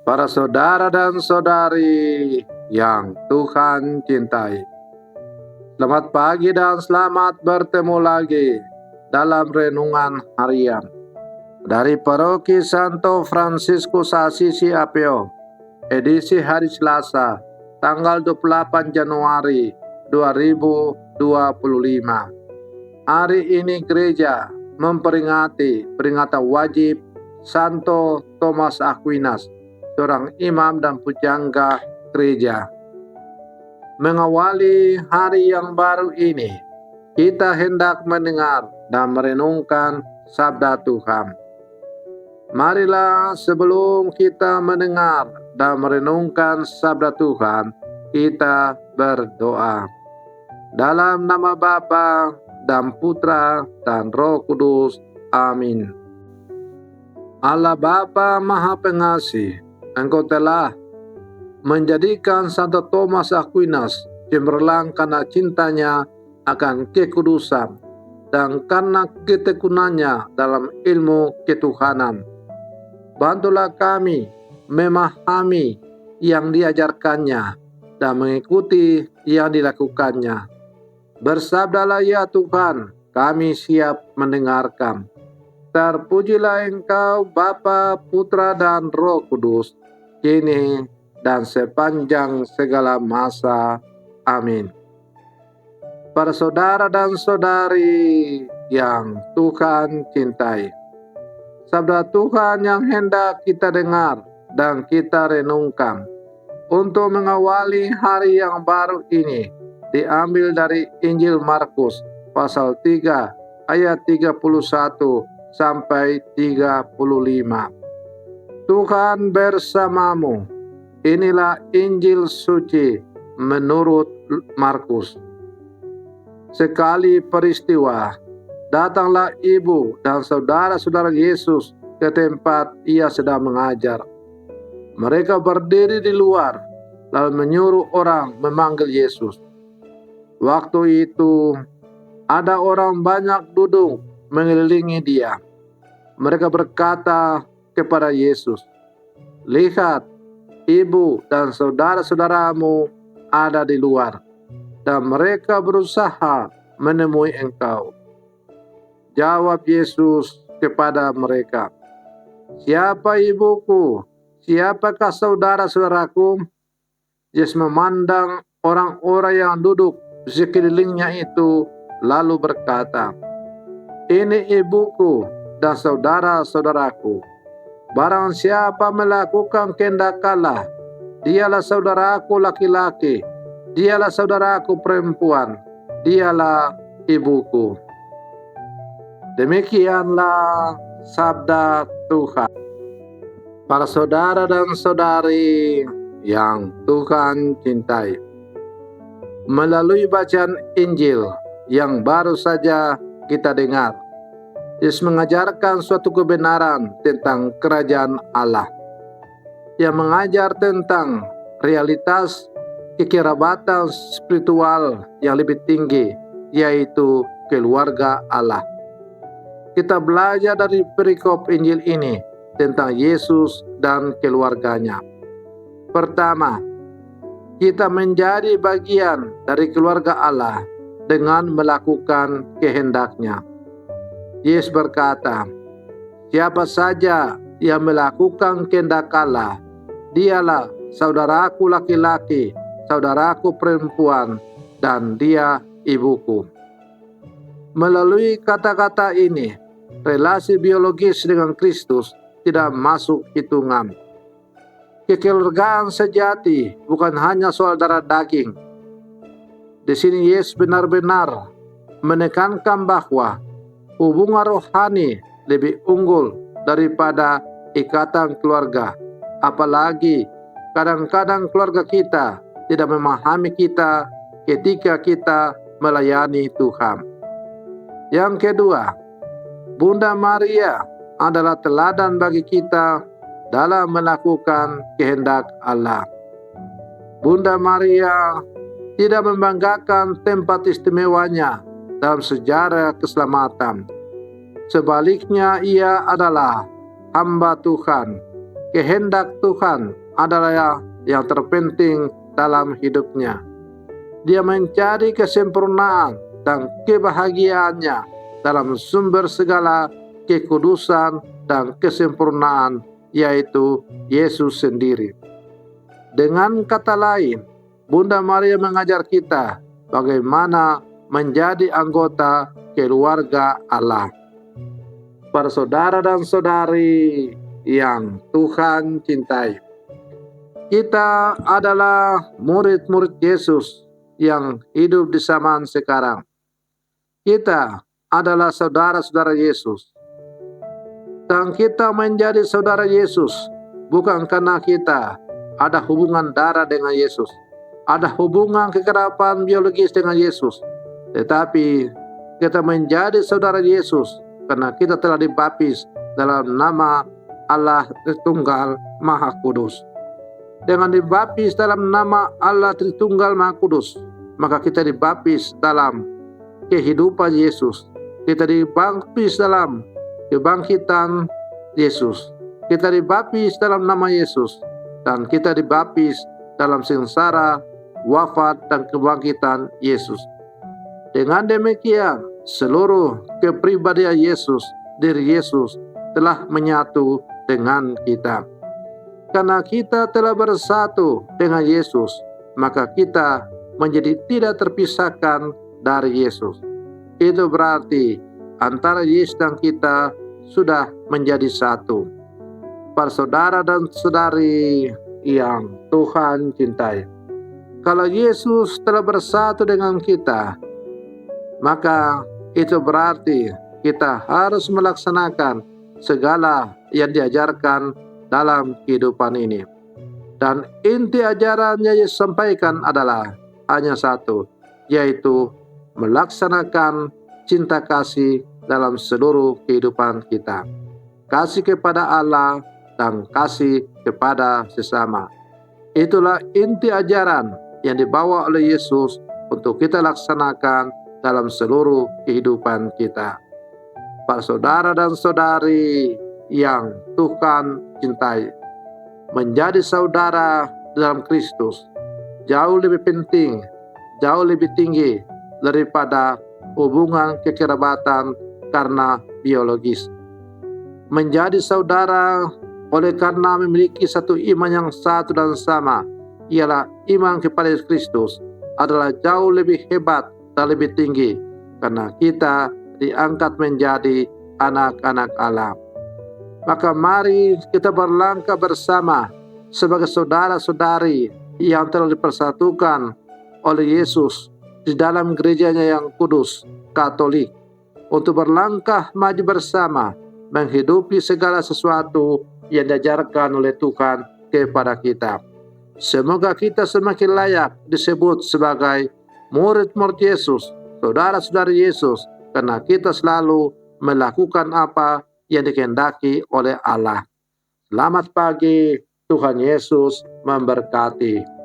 Para saudara dan saudari yang Tuhan cintai, selamat pagi dan selamat bertemu lagi dalam renungan harian dari Paroki Santo Fransiskus Assisi Apio, edisi hari Selasa, tanggal 28 Januari 2025. Hari ini gereja memperingati peringatan wajib Santo Thomas Aquinas, seorang imam dan pujangga gereja. Mengawali hari yang baru ini, kita hendak mendengar dan merenungkan sabda Tuhan. Marilah sebelum kita mendengar dan merenungkan sabda Tuhan, kita berdoa. Dalam nama Bapa dan Putra dan Roh Kudus. Amin. Allah Bapa Maha Pengasih, Engkau telah menjadikan Santo Thomas Aquinas cemerlang karena cintanya akan kekudusan dan karena ketekunannya dalam ilmu ketuhanan. Bantulah kami memahami yang diajarkannya dan mengikuti yang dilakukannya. Bersabdalah ya Tuhan, kami siap mendengarkan. Terpujilah Engkau Bapa, Putra dan Roh Kudus, kini dan sepanjang segala masa. Amin. Para saudara dan saudari yang Tuhan cintai, sabda Tuhan yang hendak kita dengar dan kita renungkan untuk mengawali hari yang baru ini diambil dari Injil Markus pasal 3 ayat 31 sampai 35. Tuhan bersamamu. Inilah Injil suci menurut Markus. Sekali peristiwa, datanglah ibu dan saudara-saudara Yesus ke tempat ia sedang mengajar. Mereka berdiri di luar, lalu menyuruh orang memanggil Yesus. Waktu itu, ada orang banyak duduk mengelilingi dia. Mereka berkata kepada Yesus, "Lihat, ibu dan saudara-saudaramu ada di luar, dan mereka berusaha menemui engkau." Jawab Yesus kepada mereka, "Siapa ibuku? Siapakah saudara-saudaraku?" Yesus memandang orang-orang yang duduk di sekelilingnya itu, lalu berkata, "Ini ibuku dan saudara-saudaraku. Barang siapa melakukan kehendak Allah, dialah saudaraku laki-laki, dialah saudaraku perempuan, dialah ibuku." Demikianlah sabda Tuhan. Para saudara dan saudari yang Tuhan cintai, melalui bacaan Injil yang baru saja kita dengar, Yesus mengajarkan suatu kebenaran tentang kerajaan Allah. Ia mengajar tentang realitas kekerabatan spiritual yang lebih tinggi, yaitu keluarga Allah. Kita belajar dari perikop Injil ini tentang Yesus dan keluarganya. Pertama, kita menjadi bagian dari keluarga Allah dengan melakukan kehendak-Nya. Yesus berkata, "Siapa saja yang melakukan kehendak Allah, dialah saudaraku laki-laki, saudaraku perempuan, dan dia ibuku." Melalui kata-kata ini, relasi biologis dengan Kristus tidak masuk hitungan. Kekeluargaan sejati bukan hanya soal darah daging. Di sini Yesus benar-benar menekankan bahwa hubungan rohani lebih unggul daripada ikatan keluarga. Apalagi kadang-kadang keluarga kita tidak memahami kita ketika kita melayani Tuhan. Yang kedua, Bunda Maria adalah teladan bagi kita dalam melakukan kehendak Allah. Bunda Maria tidak membanggakan tempat istimewanya dalam sejarah keselamatan. Sebaliknya, ia adalah hamba Tuhan kehendak Tuhan adalah yang terpenting dalam hidupnya. Dia mencari kesempurnaan dan kebahagiaannya dalam sumber segala kekudusan dan kesempurnaan, yaitu Yesus sendiri. Dengan kata lain, Bunda Maria mengajar kita bagaimana menjadi anggota keluarga Allah. Para saudara dan saudari yang Tuhan cintai, kita adalah murid-murid Yesus yang hidup di zaman sekarang. Kita adalah saudara-saudara Yesus. Dan kita menjadi saudara Yesus bukan karena kita ada hubungan darah dengan Yesus, ada hubungan kekeraban biologis dengan Yesus, tetapi kita menjadi saudara Yesus karena kita telah dibaptis dalam nama Allah Tritunggal Maha Kudus. Dengan dibaptis dalam nama Allah Tritunggal Maha Kudus, maka kita dibaptis dalam kehidupan Yesus. Kita dibaptis dalam kebangkitan Yesus. Kita dibaptis dalam nama Yesus. Dan kita dibaptis dalam sengsara, wafat, dan kebangkitan Yesus. Dengan demikian, seluruh kepribadian Yesus, diri Yesus, telah menyatu dengan kita. Karena kita telah bersatu dengan Yesus, maka kita menjadi tidak terpisahkan dari Yesus. Itu berarti antara Yesus dan kita sudah menjadi satu. Para saudara dan saudari yang Tuhan cintai, kalau Yesus telah bersatu dengan kita, maka itu berarti kita harus melaksanakan segala yang diajarkan dalam kehidupan ini. Dan inti ajaran yang Yesus sampaikan adalah hanya satu, yaitu melaksanakan cinta kasih dalam seluruh kehidupan kita. Kasih kepada Allah dan kasih kepada sesama. Itulah inti ajaran yang dibawa oleh Yesus untuk kita laksanakan dalam seluruh kehidupan kita. Para saudara dan saudari yang Tuhan cintai, menjadi saudara dalam Kristus jauh lebih penting, jauh lebih tinggi daripada hubungan kekerabatan karena biologis. Menjadi saudara oleh karena memiliki satu iman yang satu dan sama, ialah iman kepada Kristus, adalah jauh lebih hebat dan lebih tinggi karena kita diangkat menjadi anak-anak Allah. Maka mari kita berlangkah bersama sebagai saudara-saudari yang telah dipersatukan oleh Yesus di dalam gerejanya yang kudus, Katolik, untuk berlangkah maju bersama menghidupi segala sesuatu yang diajarkan oleh Tuhan kepada kita. Semoga kita semakin layak disebut sebagai murid-murid Yesus, saudara-saudari Yesus, karena kita selalu melakukan apa yang dikehendaki oleh Allah. Selamat pagi, Tuhan Yesus memberkati.